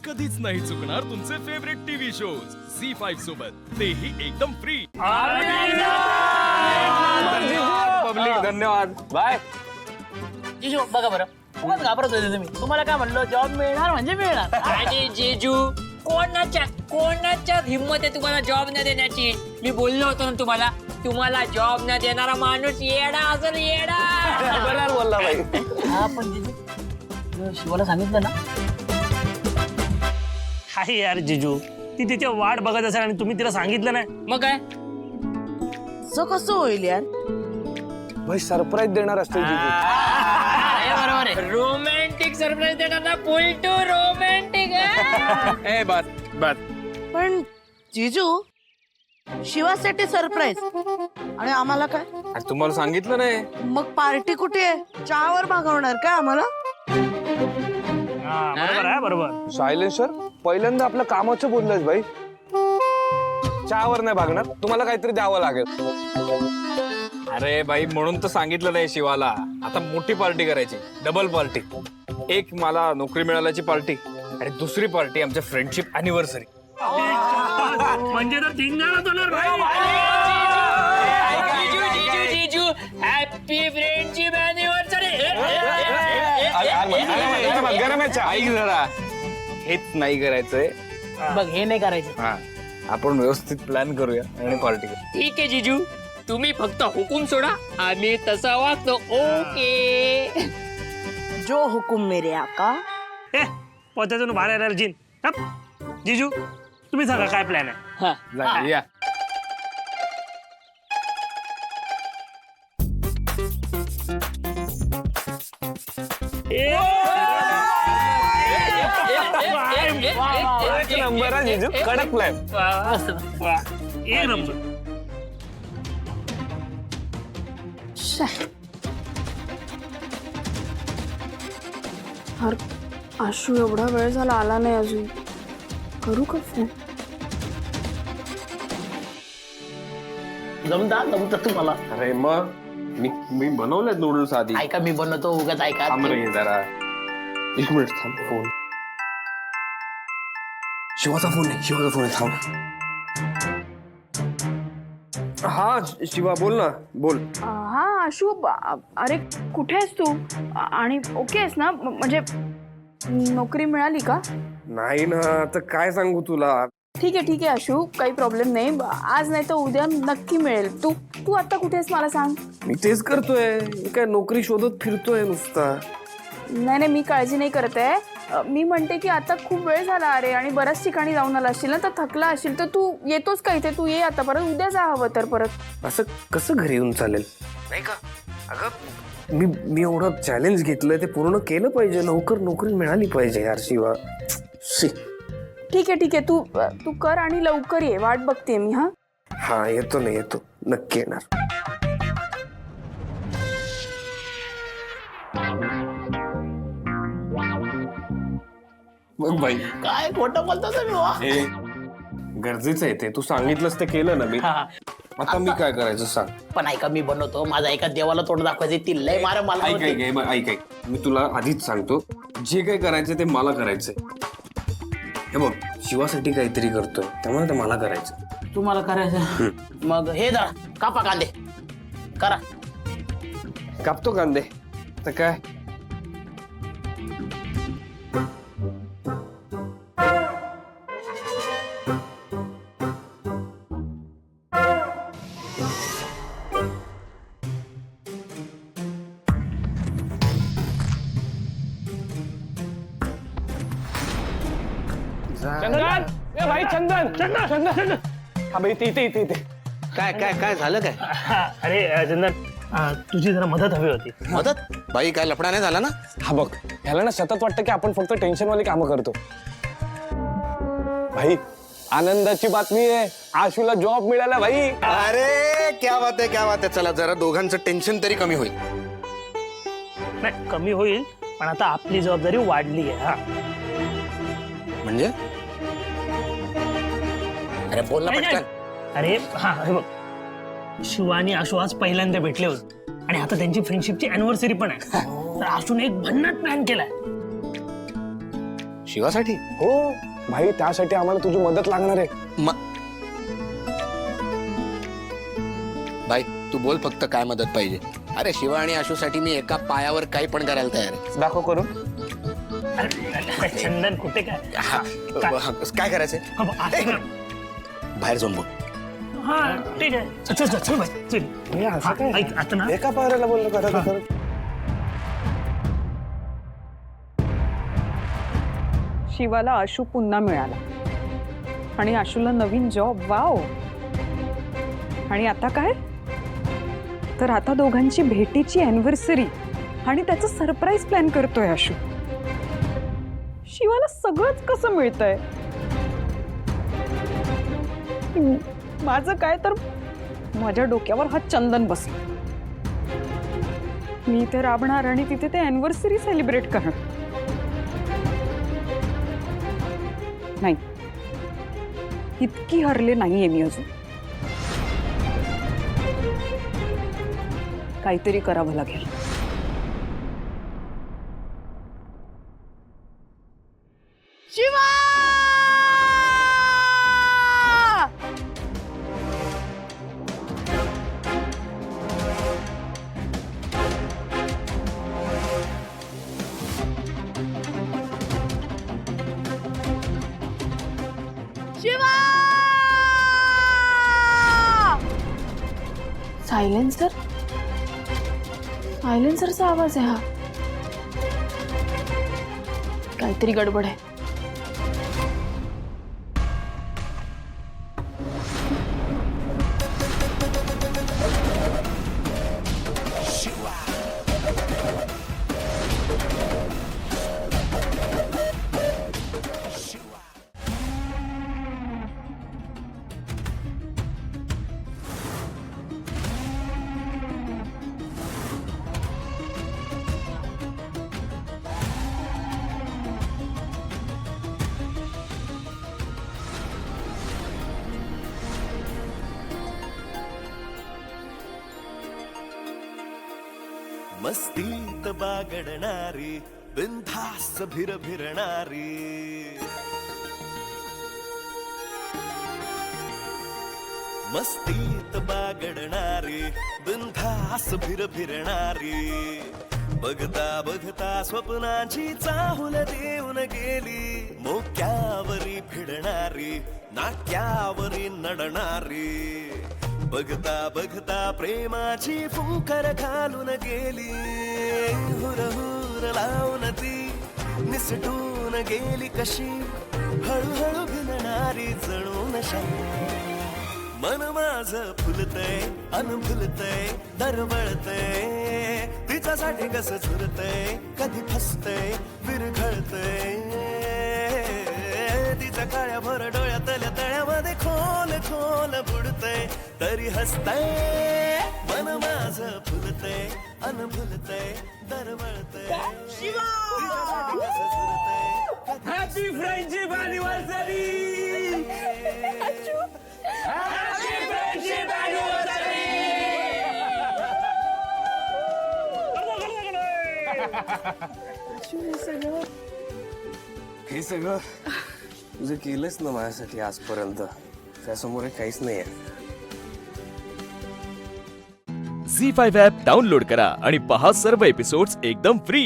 कधीच नाही चुकणार तुमचे फेवरेट टीव्ही शोज झी5 सोबत, तेही एकदम फ्री। पब्लिक धन्यवाद बाय। जीजू बघा बरं, खूपच घाबरत होते तुम्ही। तुम्हाला काय म्हणलं, जॉब मिळणार म्हणजे मिळणार। आणि जेजू कोणाच्या हिम्मत आहे तुम्हाला जॉब न देण्याची? मी बोललो होतो ना तुम्हाला जॉब न देणारा माणूस येडा असेल, येडा। बरोबर बोलला भाई। हा पण जीजू शिवाला सांगितलं ना। हाय यार जिजू, ती तिच्या वाट बघत असेल आणि तुम्ही तिला सांगितलं नाही। मग काय कसं होईल यार? भाई सरप्राईज देणार असते बरोबर आहे। रोमॅन्टिक सरप्राईज देणार ना, फुल टू रोमॅन्टिक। ए बस बस। पण जीजू शिवासाठी सरप्राईज आणि आम्हाला काय? आज तुम्हाला सांगितलं नाही। मग पार्टी कुठे आहे? चहावर मागवणार काय आम्हाला? बरोबर आहे, बरोबर। सायलेन्सर पहिल्यांदा आपल्या कामाचं बोललंय भाई। चहावर नाही भागणार, तुम्हाला काहीतरी द्यावं लागेल। अरे भाई म्हणून तर सांगितलं नाही शिवाला। आता मोठी पार्टी करायची, डबल पार्टी। एक मला नोकरी मिळाल्याची पार्टी आणि दुसरी पार्टी आमच्या फ्रेंडशिप अॅनिव्हर्सरी। म्हणजे तर धिंगाणाच होणार भाई। जीजू हॅपी फ्रेंडशिप अॅनिव्हर्सरी। ऐक जरा, हेच नाही करायचंय। बघ हे नाही करायचं। हा, आपण व्यवस्थित प्लॅन करूया आणि पार्टी करू। ठीक आहे जीजू, तुम्ही फक्त हुकूम सोडा, आम्ही तसा वागतो। ओके। जो हुकुम मेरे आका। पोत्यातून बाहेर येणार जिन। हप. जिजू तुम्ही सांगा काय प्लॅन आहे? हा या नंबर आहे जीजू, कडक प्लॅन। एक नंबर। आशू एवढा वेळ झाला आला नाही अजून, करू का फोन? जमता तुम्हाला? अरे मग मी बनवलेत नूडल्स आधी। ऐका मी बनवतो, उगाच ऐका। थांब रे जरा, एक मिनिट थांब। फोन शिवाचा फोन आहे, थांब। हा शिवा बोल ना, बोल। हा आशू, अरे कुठे आहेस तू? आणि ओके आहेस ना? म्हणजे नोकरी मिळाली का? नाही ना, आता काय सांगू तुला। ठीक आहे आशू, काही प्रॉब्लेम नाही। आज नाही तर उद्या नक्की मिळेल। तू आता कुठे आहेस मला सांग। मी तेच करतोय, मी काय नोकरी शोधत फिरतोय नुसता। नाही मी काळजी नाही करत आहे। मी म्हणते की आता खूप वेळ झाला अरे, आणि बऱ्याच ठिकाणी जाऊन आला असशील ना, तर थकला असशील, तर तू येतोस का इथे? तू ये आता, परत उद्या जा हवं तर परत। असं कसं घरी येऊन चालेल? नाही का अगं, मी एवढं चॅलेंज घेतलंय, ते पूर्ण केलं पाहिजे। लवकर नोकरी मिळाली पाहिजे यार शिवा। ठीक आहे तू कर आणि लवकर ये, वाट बघते मी। हा येतो नक्की येणार। मग भाई काय खोटं बोलतो तुम्ही? गरजेचं आहे ते, तू सांगितलंस ते केलं ना मी। आता मी काय करायचं सांग? पण ऐका मी बनवतो, माझा एका देवाला तोंड दाखवायचे, ती लय मार मला होती। ऐक मी तुला आधीच सांगतो, जे काही करायचं ते मला करायचंय। हे बघ, शिवासाठी काहीतरी करतोय, त्यामुळे ते मला करायचं। तुम्हाला करायचं? मग हे दा कापा कांदे करा। कापतो कांदे तर काय। चंदन, ए भाई चंदन। हा भाई इथे काय झालं काय? अरे चंदन, तुझी जरा मदत हवी होती। मदत? बाई काय लफडा नाही झाला ना? हा बघ, ह्याला ना सतत वाटतं की आपण फक्त टेन्शनवाली कामं करतो। भाई आनंदाची बातमी आहे, आशूला जॉब मिळाला भाई। अरे क्या बात आहे। चला जरा दोघांचं टेन्शन तरी कमी होईल। नाही कमी होईल, पण आता आपली जबाबदारी वाढली आहे। हा म्हणजे? अरे बोल ना पटकन। अरे हा हे बघ, शिवा आणि आशू आज पहिल्यांदा भेटले होते आणि आता त्यांची फ्रेंडशिपची अॅनिव्हर्सरी पण आहे। तर आशूने एक भन्नाट प्लॅन केलाय। शिवासाठी हो भाई, त्यासाठी आम्हाला तुझी मदत लागणार आहे. भाई तू बोल फक्त काय मदत पाहिजे. अरे शिवा आणि आशूसाठी मी एका पायावर काही पण करायला तयार आहे. दाखव करून. अरे, चंदन कुठे काय काय करायचंय? बाहेर जाऊन बोल. हा ठीक आहे, चल चल चल बाई, चल. हे असं हा, काय? ऐक आता ना, एका पायऱ्याला बोललो करत. शिवाला आशू पुन्हा मिळाला आणि आशूला नवीन जॉब. वाव. आणि आता काय, तर आता दोघांची भेटीची अॅनिव्हर्सरी आणि त्याचं सरप्राईज प्लॅन करतोय आशू. शिवाला सगळंच कसं मिळतंय. माझं काय तर, माझ्या डोक्यावर हा चंदन बसला. मी इथे राबणार आणि तिथे ते अॅनिव्हर्सरी सेलिब्रेट करणार. नाही, इतकी हरले नाहीये मी अजून. काहीतरी करावं लागेल. शिवा! शिवा! सायलेन्सर, सायलेन्सरचा आवाज आहे हा. काहीतरी गडबड आहे. मस्तीत बागडणारी बिनधास्त भिरणारी मस्तीत बागडणारी बिनधास्त फिरणारी बघता बघता स्वप्नाची चाहुल देऊन गेली मोक्यावरी फिरणारी नाक्यावरी नडणारी बघता बघता प्रेमाची फुंकर घालून गेली हुरहुर लावून ती निसटून गेली कशी हळूहळू भिनणारी जणू नशा मन माझं फुलतय अनभुलतय दरवळतय तिच्यासाठी कसं झुरतय कधी फसतय विरघळतय तिच्या काळ्या भर डोळ्यातल्या तळ्यामध्ये खोल खोल बुडतय तरी हसतय मन माझं फुलतय अनभुलतय दरवळतय तिच्यासाठी कसं झुरतय हॅपी फ्रेंडशिप अॅनिव्हर्सरी. हे सगळं तुझं केलंच ना माझ्यासाठी आजपर्यंत, त्यासमोर काहीच नाहीये. झी 5 ॲप डाउनलोड करा आणि पहा सर्व एपिसोड्स एकदम फ्री.